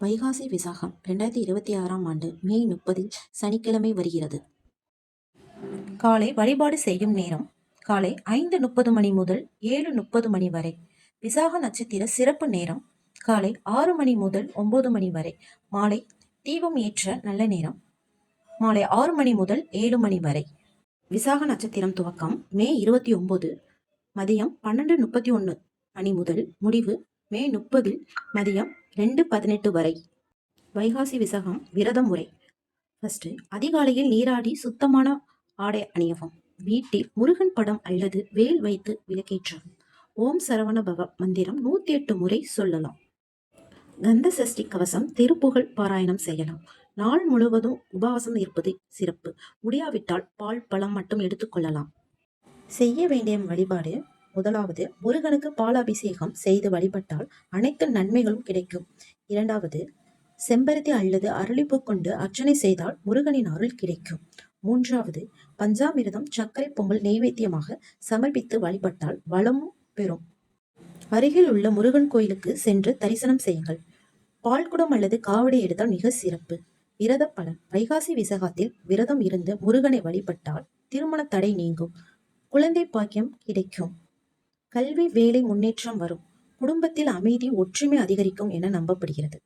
வைகாசி விசாகம் 2026ஆம் ஆண்டு மே 30 சனிக்கிழமை வருகிறது. காலை வழிபாடு செய்யும் நேரம் காலை 5:30 மணி முதல் 7:30 மணி வரை. விசாக நட்சத்திர சிறப்பு நேரம் காலை 6 மணி முதல் 9 மணி வரை. மாலை தீபம் ஏற்ற நல்ல நேரம் மாலை 6 மணி முதல் 7 மணி வரை. விசாக நட்சத்திரம் துவக்கம் மே 29 மதியம் 12:31 மணி முதல் முடிவு மே 30 மதியம் 2:18 வரை. வைகாசி விசாகம் விரதம் முறை. ஃபர்ஸ்ட், அதிகாலையில் நீராடி சுத்தமான ஆடை அணியவும். வீட்டில் முருகன் படம் அல்லது வேல் வைத்து விளக்கேற்றவும். ஓம் சரவண பவ மந்திரம் 108 முறை சொல்லலாம். கந்த சஷ்டி கவசம் திருப்புகழ் பாராயணம் செய்யலாம். நாள் முழுவதும் உபவாசம் இருப்பது சிறப்பு. முடியாவிட்டால் பால் பழம் மட்டும் எடுத்துக்கொள்ளலாம். செய்ய வேண்டிய வழிபாடு: முதலாவது, முருகனுக்கு பாலாபிஷேகம் செய்து வழிபட்டால் அனைத்து நன்மைகளும் கிடைக்கும். இரண்டாவது, செம்பருத்தி அல்லது அரளிப்பூ கொண்டு அர்ச்சனை செய்தால் முருகனின் அருள் கிடைக்கும். மூன்றாவது, பஞ்சாமிர்தம் சர்க்கரை பொங்கல் நெய்வேத்தியமாக சமர்ப்பித்து வழிபட்டால் வளமும் பெறும். அருகில் உள்ள முருகன் கோயிலுக்கு சென்று தரிசனம் செய்யுங்கள். பால்குடம் அல்லது காவடி எடுத்தால் மிக சிறப்பு. விரத பலன்: வைகாசி விசாகத்தில் விரதம் இருந்து முருகனை வழிபட்டால் திருமண தடை நீங்கும், குழந்தை பாக்கியம் கிடைக்கும், கல்வி வேலை முன்னேற்றம் வரும், குடும்பத்தில் அமைதி ஒற்றுமை அதிகரிக்கும் என நம்பப்படுகிறது.